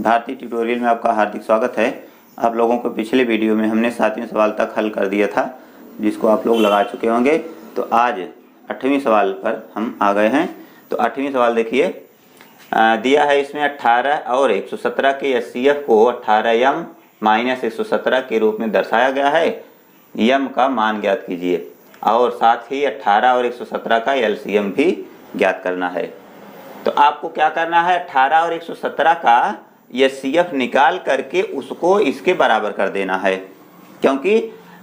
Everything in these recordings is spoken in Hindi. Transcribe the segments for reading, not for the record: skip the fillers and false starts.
भारतीय ट्यूटोरियल में आपका हार्दिक स्वागत है। आप लोगों को पिछले वीडियो में हमने 7वें सवाल तक हल कर दिया था, जिसको आप लोग लगा चुके होंगे। तो आज 8वें सवाल पर हम आ गए हैं। तो 8वें सवाल देखिए, दिया है इसमें 18 और 117 के एचसीएफ को 18m - 117 के रूप में दर्शाया गया है। यम का मान ज्ञात कीजिए और साथ ही 18 और 117 का एलसीएम भी ज्ञात करना है। तो आपको क्या करना है, 18 और 117 का एचसीएफ निकाल करके उसको इसके बराबर कर देना है, क्योंकि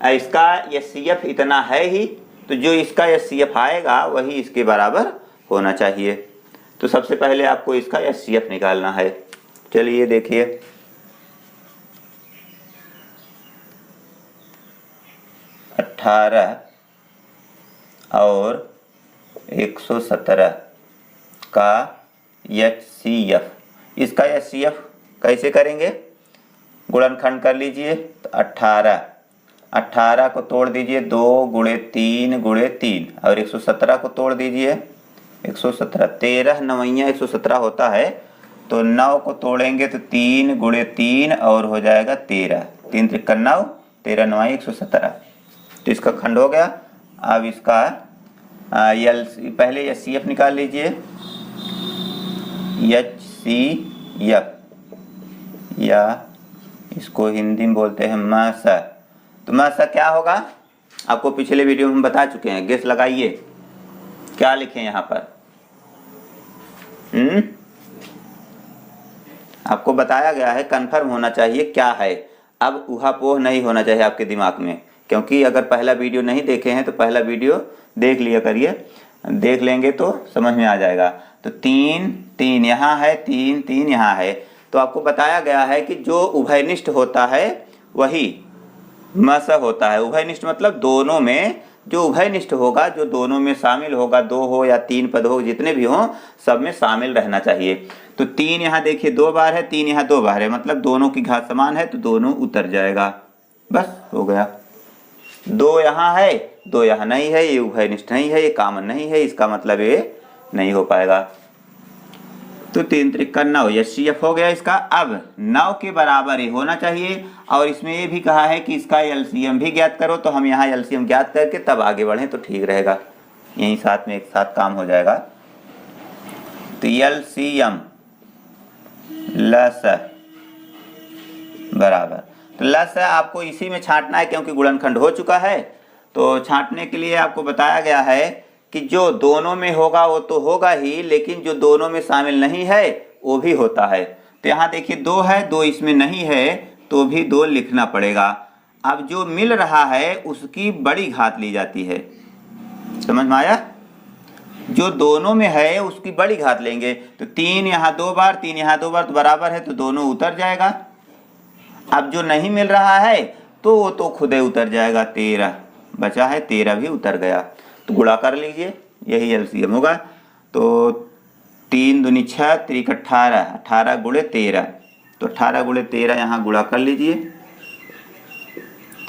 इसका एचसीएफ इतना है ही, तो जो इसका एचसीएफ आएगा वही इसके बराबर होना चाहिए। तो सबसे पहले आपको इसका एचसीएफ निकालना है। चलिए देखिए, अठारह और 117 का एचसीएफ, इसका एचसीएफ कैसे करेंगे, गुणनखंड कर लीजिए। तो 18 को तोड़ दीजिए 2 × 3 × 3 और 117 को तोड़ दीजिए 117, 13 9 117 होता है। तो 9 को तोड़ेंगे तो 3 × 3 और हो जाएगा 13, 3 × 3 = 9, 13 9 117। तो इसका खंड हो गया। अब इसका पहले एचसीएफ निकाल लीजिए। एचसीएफ या इसको हिंदी में बोलते हैं मासा। तो मासा क्या होगा, आपको पिछले वीडियो में हम बता चुके हैं। गेस लगाइए, क्या लिखें यहाँ पर। आपको बताया गया है, कंफर्म होना चाहिए क्या है। अब ऊहापोह नहीं होना चाहिए आपके दिमाग में, क्योंकि अगर पहला वीडियो नहीं देखे हैं तो पहला वीडियो देख लिया करिए, देख लेंगे तो समझ में आ जाएगा। तो 3 3 यहाँ है, 3 3 यहाँ है। तो आपको बताया गया है कि जो उभयनिष्ठ होता है वही मस होता है। उभयनिष्ठ मतलब दोनों में, जो उभयनिष्ठ होगा, जो दोनों में शामिल होगा, 2 हो या 3 पद हो, जितने भी हों सब में शामिल रहना चाहिए। तो 3 यहाँ देखिए 2 बार है, 3 यहाँ 2 बार है, मतलब दोनों की घात समान है, तो दोनों उतर जाएगा, बस हो गया। 2 यहाँ है, 2 यहाँ नहीं है, ये उभयनिष्ठ नहीं है, ये कॉमन नहीं है, इसका मतलब ये नहीं हो पाएगा। तो 3 × 3 = 9 एचसीएफ हो गया इसका। अब 9 के बराबर ही होना चाहिए, और इसमें ये भी कहा है कि इसका एलसीएम भी ज्ञात करो। तो हम यहाँ एलसीएम ज्ञात करके तब आगे बढ़ें तो ठीक रहेगा, यहीं साथ में एक साथ काम हो जाएगा। तो एलसीएम लस बराबर, तो लस आपको इसी में छांटना है, क्योंकि गुणनखंड हो चुका है। तो छांटने के लिए आपको बताया गया है कि जो दोनों में होगा वो तो होगा ही, लेकिन जो दोनों में शामिल नहीं है वो भी होता है। तो यहाँ देखिए 2 है, 2 इसमें नहीं है, तो भी 2 लिखना पड़ेगा। अब जो मिल रहा है उसकी बड़ी घात ली जाती है, समझ में आया। जो दोनों में है उसकी बड़ी घात लेंगे। तो 3 यहाँ 2 बार, 3 यहाँ 2 बार, तो बराबर है, तो दोनों उतर जाएगा। अब जो नहीं मिल रहा है तो वो तो खुद ही उतर जाएगा, 13 बचा है, 13 भी उतर गया। तो गुणा कर लीजिए, यही एलसीएम होगा। तो 3 दूनी 6, 3 × 18, 18 × 13, तो 18 × 13 यहाँ गुणा कर लीजिए।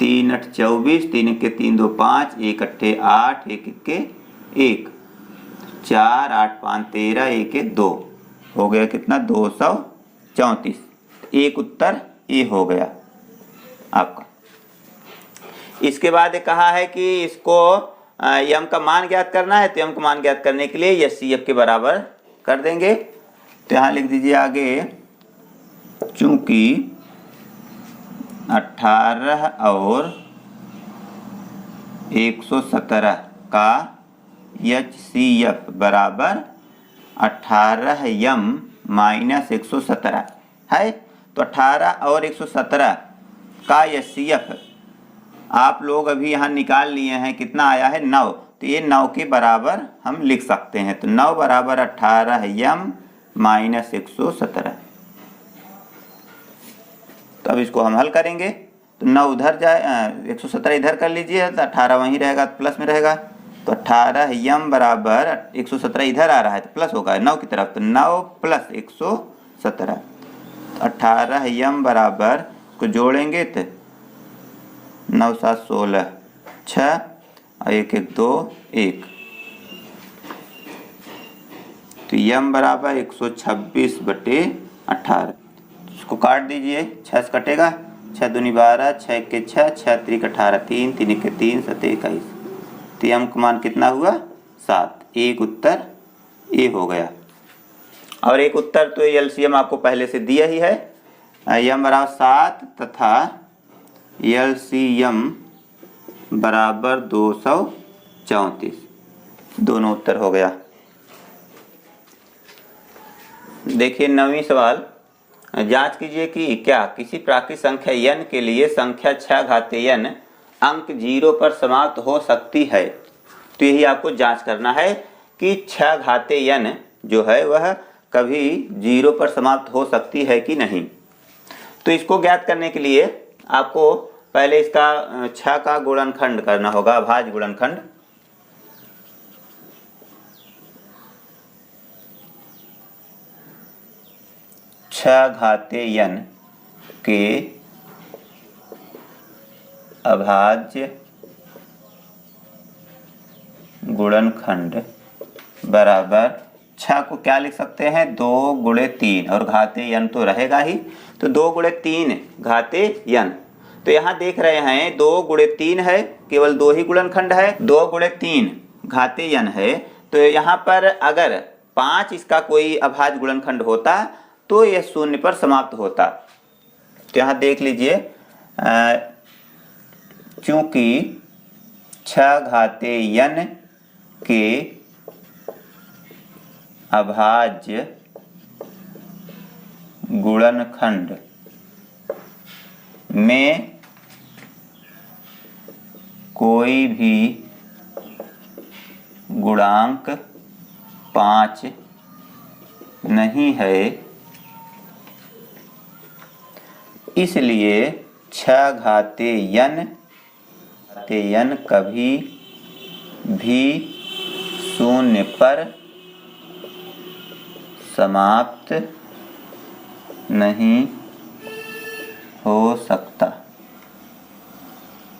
3 × 8 = 24, 3 × 1 = 3 2 5, 1 × 8 = 8, 1 × 1 = 4, 8 × 5 = 13, 1 × 2 हो गया कितना, 234। एक उत्तर ये हो गया आपका। इसके बाद कहा है कि इसको यम का मान ज्ञात करना है। तो यम का मान ज्ञात करने के लिए एचसीएफ के बराबर कर देंगे। तो यहाँ लिख दीजिए आगे, चूंकि 18 और 117 का एचसीएफ बराबर 18m - 117 है। तो 18 और 117 का एचसीएफ आप लोग अभी यहाँ निकाल लिए हैं, कितना आया है, 9। तो ये 9 के बराबर हम लिख सकते हैं। तो 9 बराबर 18m - 117। तो अब इसको हम हल करेंगे। तो 9 उधर जाए, 117 इधर कर लीजिए, तो 18 वहीं रहेगा, प्लस में रहेगा। तो 18m बराबर 117 इधर आ रहा है तो प्लस होगा 9 की तरफ, तो 9 + 117। 18m बराबर को जोड़ेंगे तो 9 7 16, 6 और 1 1 2 1। तो यम बराबर 126/18, इसको काट दीजिए, 6 से कटेगा, 6 दूनी 12, 6 के 6, 6 त्रिक 18, 3 3 के 3, 7 21। तो यम का मान कितना हुआ? 7। एक उत्तर ए हो गया। और एक उत्तर तो एलसीएम आपको पहले से दिया ही है, यम बराबर 7 तथा एलसीएम बराबर 234। दोनों उत्तर हो गया। देखिए 9वीं सवाल, जांच कीजिए कि क्या किसी प्राकृत संख्या n के लिए संख्या 6 घाते n अंक 0 पर समाप्त हो सकती है। तो यही आपको जांच करना है कि 6 घाते n जो है वह कभी 0 पर समाप्त हो सकती है कि नहीं। तो इसको ज्ञात करने के लिए आपको पहले इसका 6 का गुणनखंड करना होगा, अभाज्य गुणनखंड। छह घाते n के अभाज्य गुणनखंड बराबर 6 को क्या लिख सकते हैं? 2 गुणे 3, और घाते n तो रहेगा ही, तो 2 गुणे 3 घाते n। तो यहाँ देख रहे हैं 2 गुणे 3 है, केवल 2 ही गुणनखंड है, 2 गुणे 3 घाते n है। तो यहाँ पर अगर 5 इसका कोई अभाज्य गुणनखंड होता तो यह 0 पर समाप्त होता। तो यहाँ देख लीजिए, चूंकि 6 घाते n के अभाज्य गुणनखंड में कोई भी गुणांक 5 नहीं है, इसलिए 6 घाते n कभी भी 0 पर समाप्त नहीं हो सकता।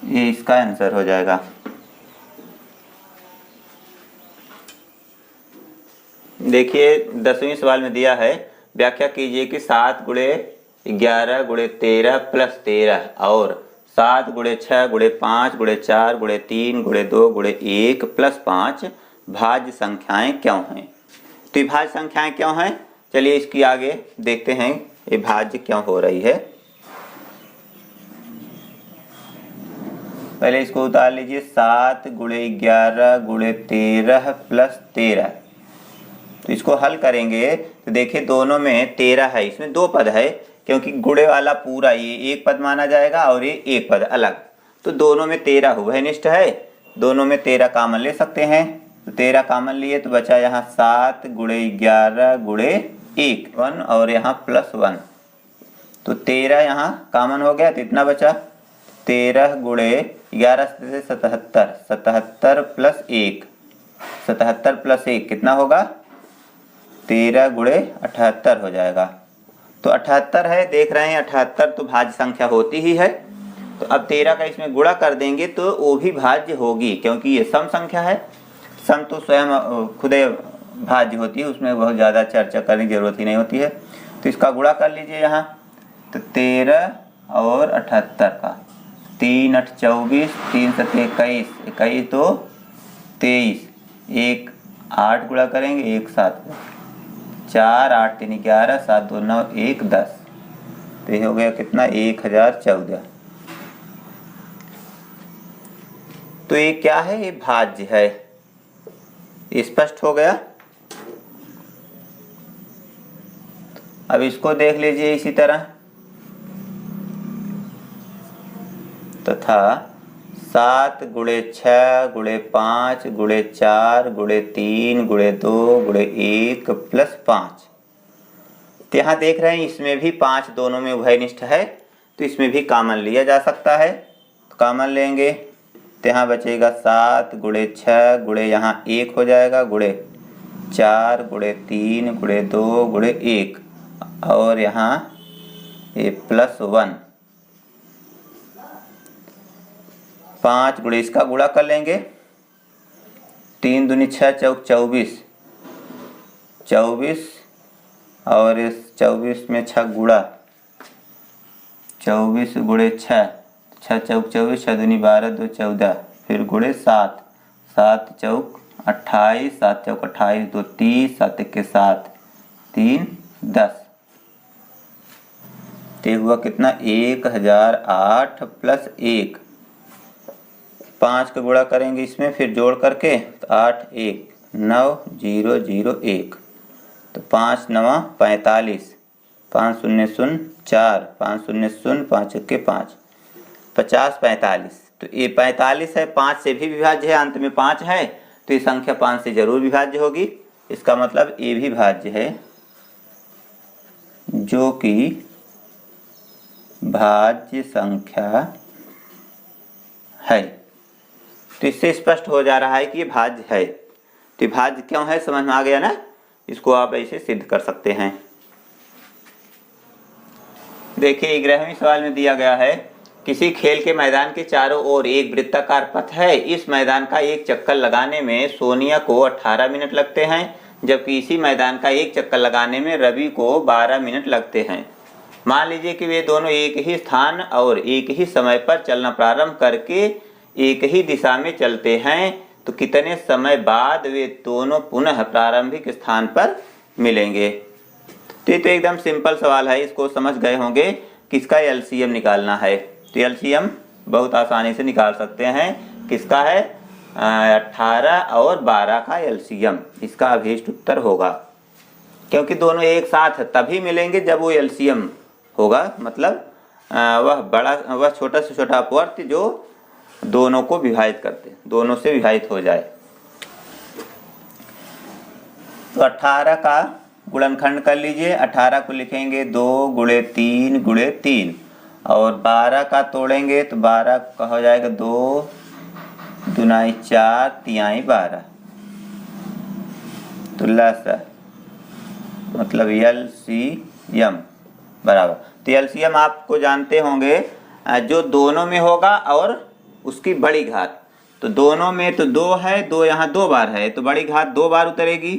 ये इसका आंसर हो जाएगा। देखिए 10वीं सवाल में दिया है, व्याख्या कीजिए कि 7 गुणे 11 गुणे 13 प्लस 13 और 7 गुणे 6 गुणे 5 गुणे 4 गुणे 3 गुणे 2 गुणे 1 प्लस 5 भाज्य संख्याएं क्यों हैं। तो ये भाज्य संख्याएं क्यों हैं, चलिए इसकी आगे देखते हैं ये भाज्य क्यों हो रही है। पहले इसको उतार लीजिए, 7 गुणे 11 गुणे 13 प्लस 13। तो इसको हल करेंगे तो देखिए दोनों में 13 है, इसमें 2 पद है, क्योंकि गुणे वाला पूरा ये एक पद माना जाएगा और ये एक पद अलग। तो दोनों में 13 उभयनिष्ठ है, दोनों में 13 कॉमन ले सकते हैं। तो 13 कॉमन लिए तो बचा यहाँ 7 गुणे 11 गुणे 1 और यहाँ प्लस 1। तो 13 यहाँ कॉमन हो गया, तो इतना बचा 13 गुणे 11 से 77, 77 प्लस 1, 77 प्लस 1 कितना होगा? 13 गुणे 78 हो जाएगा। तो 78 है, देख रहे हैं 78 तो भाज्य संख्या होती ही है। तो अब 13 का इसमें गुणा कर देंगे तो वो भी भाज्य होगी, क्योंकि ये सम संख्या है। सम तो स्वयं खुद भाज्य होती है, उसमें बहुत ज़्यादा चर्चा करने की जरूरत ही नहीं होती है। तो इसका गुणा कर लीजिए यहाँ, तो 13 और 78 का 3 8 24, 3 7 21, 21 तो 23, 1 8 गुणा करेंगे, 1 7, 4 8 3 11, 7 2 9 1 10। तो ये हो गया कितना? 1014। तो ये क्या है? ये भाज्य है। स्पष्ट हो गया। अब इसको देख लीजिए इसी तरह, तथा 7 गुणे 6 गुणे 5 गुणे 4 गुणे 3 गुणे 2 गुणे 1 प्लस 5। तो यहाँ देख रहे हैं इसमें भी 5 दोनों में उभयनिष्ठ है, तो इसमें भी कॉमन लिया जा सकता है। तो कॉमन लेंगे तो यहाँ बचेगा 7 गुणे 6 गुणे यहाँ 1 हो जाएगा, गुणे 4 गुणे 3 गुणे 2 गुणे 1 और यहाँ ये प्लस 1। 5 गुणे इसका गुणा कर लेंगे, 3 दूनी 6 चौक 24, 24 और इस 24 में 6 गुणा 24 गुणे 6, 6 चौक 24, 6 दूनी 12, 2 14, फिर गुणे 7, 7 चौक 28, 7 चौक 28, 2 30, 7 के 7, 3 10। तो हुआ कितना 1008 प्लस 1, 5 का गुणा करेंगे इसमें फिर जोड़ करके तो 8 1 9 0 0 1, तो 5 9 45, 5 0 0 4, 5 0 0 5 के 5, 50 45। तो ये 45 है, 5 से भी विभाज्य है, अंत में 5 है, तो ये संख्या 5 से जरूर विभाज्य होगी। इसका मतलब ये भी भाज्य है, जो कि भाज्य संख्या है। तो इससे स्पष्ट हो जा रहा है कि ये भाज्य है। तो भाज्य क्यों है समझ में आ गया ना। इसको आप ऐसे सिद्ध कर सकते हैं। देखिए 11वें सवाल में दिया गया है, किसी खेल के मैदान के चारों ओर एक वृत्ताकार पथ है। इस मैदान का एक चक्कर लगाने में सोनिया को 18 मिनट लगते हैं, जबकि इसी मैदान का एक चक्कर लगाने में रवि को 12 मिनट लगते हैं। मान लीजिए कि वे दोनों एक ही स्थान और एक ही समय पर चलना प्रारंभ करके एक ही दिशा में चलते हैं, तो कितने समय बाद वे दोनों पुनः प्रारंभिक स्थान पर मिलेंगे। तो ये तो एकदम सिंपल सवाल है, इसको समझ गए होंगे किसका एलसीएम निकालना है। तो एलसीएम बहुत आसानी से निकाल सकते हैं। किसका है 18 और 12 का एलसीएम, इसका अभीष्ट उत्तर होगा। क्योंकि दोनों एक साथ तभी मिलेंगे जब वो एलसीएम होगा, मतलब वह छोटा से छोटा अपवर्त्य जो दोनों को विभाजित करते, दोनों से विभाजित हो जाए। तो 18 का गुणनखंड कर लीजिए। 18 को लिखेंगे 2 गुणे 3 गुणे 3, और 12 का तोड़ेंगे तो 12 का हो जाएगा 2 दुनाई 4 तिहाई 12, तो लसा मतलब एलसीएम बराबर। तो एलसीएम आपको जानते होंगे जो दोनों में होगा और उसकी बड़ी घात। तो दोनों में तो 2 है, 2 यहाँ 2 बार है, तो बड़ी घात 2 बार उतरेगी।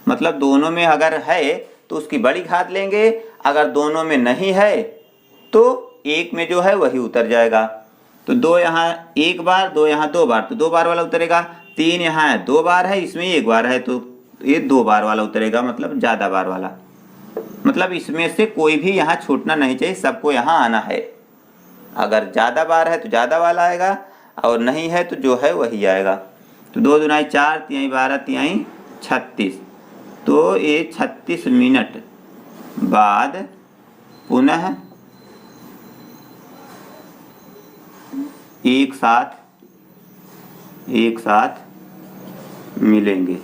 मतलब दोनों में अगर है तो उसकी बड़ी घात लेंगे, अगर दोनों में नहीं है तो एक में जो है वही उतर जाएगा। तो 2 यहाँ 1 बार, 2 यहाँ 2 बार, तो 2 बार वाला उतरेगा। 3 यहाँ 2 बार है, इसमें 1 बार है, तो ये 2 बार वाला उतरेगा, मतलब ज़्यादा बार वाला। मतलब इसमें से कोई भी यहाँ छूटना नहीं चाहिए, सबको यहाँ आना है। अगर ज़्यादा बार है तो ज़्यादा वाला आएगा, और नहीं है तो जो है वही आएगा। तो 2 दुनाई 4 तिहाई 12 तिहाई 36, तो ये 36 मिनट बाद पुनः एक साथ मिलेंगे।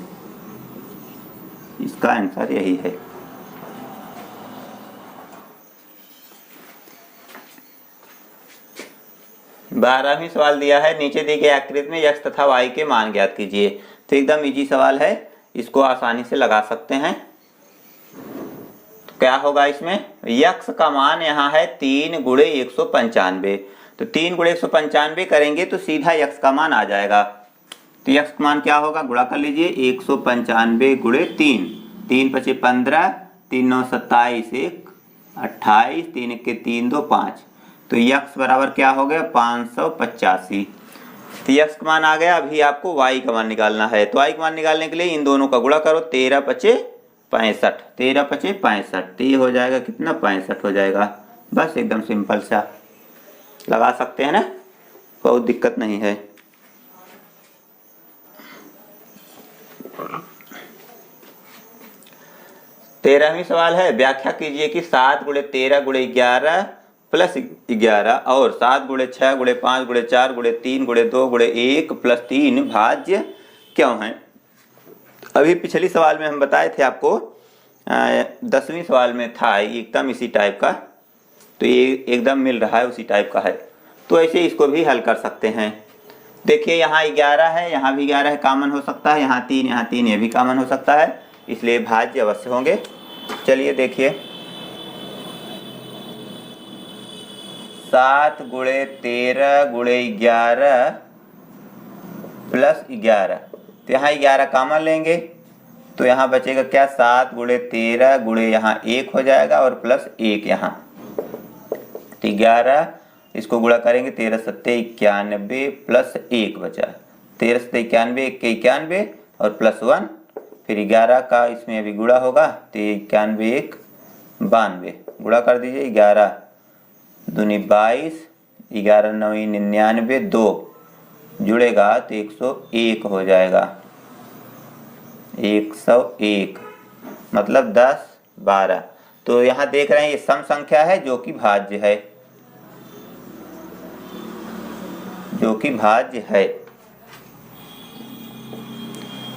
इसका आंसर यही है। बारहवीं सवाल दिया है, नीचे दी गई आकृति में x तथा y के मान ज्ञात कीजिए। तो एकदम इजी सवाल है, इसको आसानी से लगा सकते हैं। तो क्या होगा इसमें, x का मान यहाँ है 3 गुणे 195, तो 3 गुणे 195 करेंगे तो सीधा x का मान आ जाएगा। तो x का मान क्या होगा, गुणा कर लीजिए 195 गुणे 3, 3 पचे 15, 3 9 27, 1 28, 3 1 के 3 2 5, तो x बराबर क्या हो गया 585। तो x का मान आ गया। अभी आपको y का मान निकालना है। तो y का मान निकालने के लिए इन दोनों का गुणा करो, 13 पचे 65, 13 पचे 65, तो ये हो जाएगा कितना 65 हो जाएगा। बस एकदम सिंपल सा लगा सकते हैं ना, बहुत दिक्कत नहीं है। तेरहवीं सवाल है, व्याख्या कीजिए कि 7 गुणे 13 गुणे 11 प्लस 11 और 7 गुणे 6 गुणे 5 गुणे 4 गुणे 3 गुणे 2 गुणे 1 प्लस 3 भाज्य क्यों है। अभी पिछली सवाल में हम बताए थे आपको, 10वीं सवाल में था एकदम इसी टाइप का, तो ये एकदम मिल रहा है उसी टाइप का है। तो ऐसे इसको भी हल कर सकते हैं। देखिए यहाँ 11 है, यहाँ भी 11 है, कॉमन हो सकता है, यहाँ 3 ये भी कॉमन हो सकता है, इसलिए भाज्य अवश्य होंगे। चलिए देखिए 7 गुणे 13 गुणे 11 प्लस 11, तो यहाँ 11 कॉमन लेंगे, तो यहाँ बचेगा क्या 7 गुणे 13 गुणे यहाँ 1 हो जाएगा और प्लस 1 यहाँ, तो 11 इसको गुणा करेंगे 13 सत्ते 91 प्लस 1 बचा। 13 सत्ते 91, 1 के 91 और प्लस 1, फिर 11 का इसमें अभी गुणा होगा तो 91 1 92, गुणा कर दीजिए। 11 दूनी 22, 11 9 99, 2 जुड़ेगा तो 101 हो जाएगा। 101 मतलब 10 12। तो यहाँ देख रहे हैं ये सम संख्या है जो कि भाज्य है, जो कि भाज्य है,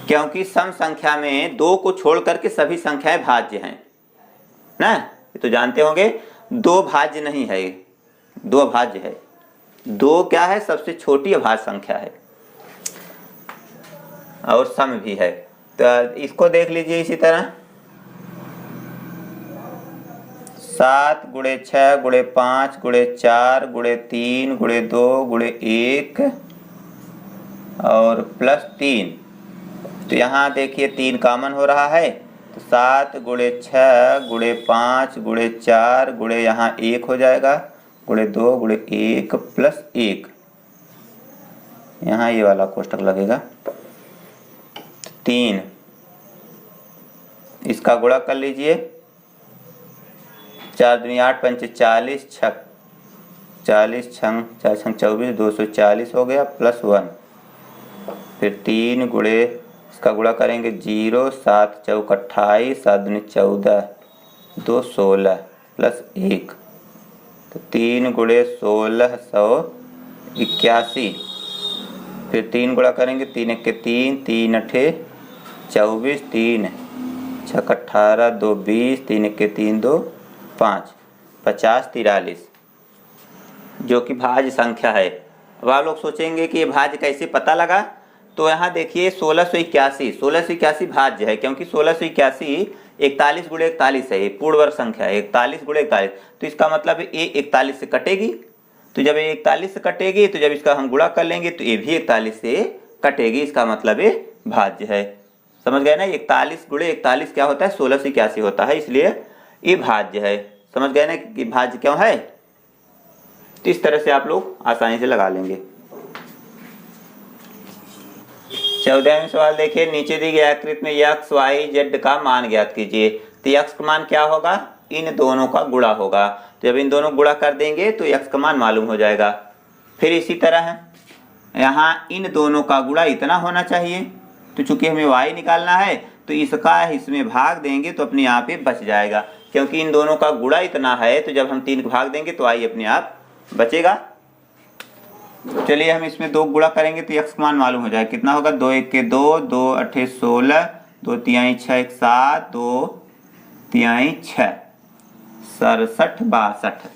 क्योंकि सम संख्या में 2 को छोड़ करके सभी संख्याएं भाज्य हैं ना, ये तो जानते होंगे। 2 भाज्य नहीं है, 2 अभाज्य है। 2 क्या है? सबसे छोटी अभाज्य संख्या है और सम भी है। तो इसको देख लीजिए इसी तरह 7 गुणे 6 गुणे 5 गुणे 4 गुणे 3 गुणे 2 गुणे 1 और प्लस 3। तो यहाँ देखिए 3 कॉमन हो रहा है, तो 7 गुणे 6 गुणे 5 गुणे 4 गुणे यहाँ 1 हो जाएगा, गुणे 2 गुणे 1 प्लस 1, यहाँ ये वाला कोष्ठक लगेगा। 3 इसका गुणा कर लीजिए, 4 दूनी 8 पंचे 40 छक 40 छंग 4 छंग 24 240 हो गया प्लस 1। फिर 3 गुणे इसका गुणा करेंगे 0 7 चौक 28 7 दूनी 14 2 16 प्लस 1, तो 3 गुणे 1681। फिर 3 गुणा करेंगे 3 1 के 3 3 अठे 24 3 छक 18 2 20 3 1 के 3 2 5 50 43, जो कि भाज्य संख्या है। अब आप लोग सोचेंगे कि ये भाज्य कैसे पता लगा, तो यहाँ देखिए 1681 भाज्य है, क्योंकि 1681 41 गुणे 41 है, पूर्ण वर्ग संख्या है, 41 गुणे 41। तो इसका मतलब ये 41 से कटेगी, तो जब ये 41 से कटेगी तो जब इसका हम गुणा कर लेंगे तो ये भी 41 से कटेगी, इसका मतलब ये भाज्य है। समझ गए ना? 41 गुणे 41 क्या होता है? 1681 होता है, इसलिए ये भाज्य है। समझ गए ना कि भाज्य क्यों है? तो इस तरह से आप लोग आसानी से लगा लेंगे। 14वां सवाल देखिए, नीचे दी गई आकृति में x y z का मान ज्ञात कीजिए। तो x का मान क्या होगा? इन दोनों का गुणा होगा, तो जब इन दोनों गुणा कर देंगे तो x का मान मालूम हो जाएगा। फिर इसी तरह यहाँ इन दोनों का गुणा इतना होना चाहिए, तो चूंकि हमें y निकालना है तो इसका इसमें भाग देंगे तो अपने आप ही बच जाएगा, क्योंकि इन दोनों का गुणा इतना है, तो जब हम 3 भाग देंगे तो y अपने आप बचेगा। चलिए हम इसमें 2 गुणा करेंगे तो x का मान मालूम हो जाएगा। कितना होगा? 2 1 के 2 2 8 16 2 3 6 1 7 2 3 6 67 62।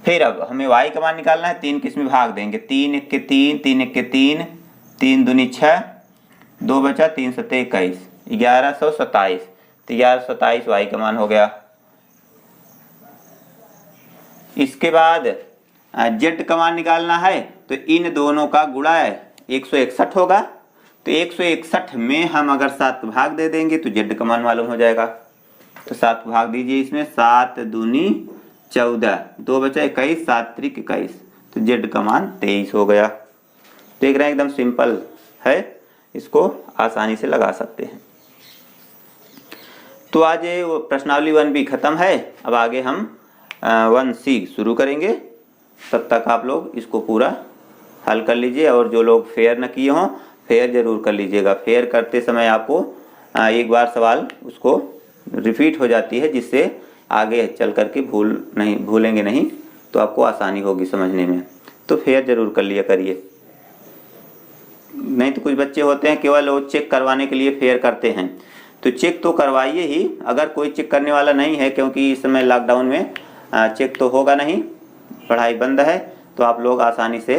फिर अब हमें y का मान निकालना है, 3 किस में भाग देंगे? 3 1 के 3 3 1 के 3 3 दूनी 6 2 बचा 3 7 21 1127। तो 1127 y का मान हो गया। इसके बाद z का मान निकालना है, तो इन दोनों का गुणा 161 होगा, तो 161 में हम अगर 7 भाग दे देंगे तो z का मान मालूम हो जाएगा। तो 7 भाग दीजिए इसमें, 7 दूनी 14 2 बचा 21 7 त्रिक 21, तो z का मान 23 हो गया। देख रहे हैं एकदम सिंपल है, इसको आसानी से लगा सकते हैं। तो आज ये प्रश्नावली 1B खत्म है, अब आगे हम 1C शुरू करेंगे। तब तक आप लोग इसको पूरा हल कर लीजिए, और जो लोग फेयर न किए हों फेयर जरूर कर लीजिएगा। फेयर करते समय आपको एक बार सवाल उसको रिपीट हो जाती है, जिससे आगे चल करके भूलेंगे नहीं, तो आपको आसानी होगी समझने में। तो फेयर जरूर कर लिया करिए, नहीं तो कुछ बच्चे होते हैं केवल वो चेक करवाने के लिए फेयर करते हैं। तो चेक तो करवाइए ही, अगर कोई चेक करने वाला नहीं है, क्योंकि इस समय लॉकडाउन में चेक तो होगा नहीं, पढ़ाई बंद है, तो आप लोग आसानी से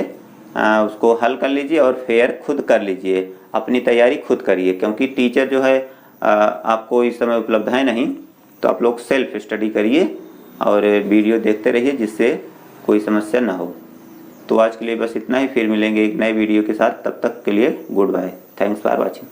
उसको हल कर लीजिए और फेयर खुद कर लीजिए, अपनी तैयारी खुद करिए, क्योंकि टीचर जो है आपको इस समय उपलब्ध है नहीं। तो आप लोग सेल्फ स्टडी करिए और वीडियो देखते रहिए, जिससे कोई समस्या ना हो। तो आज के लिए बस इतना ही, फिर मिलेंगे एक नए वीडियो के साथ। तब तक के लिए goodbye, thanks for watching.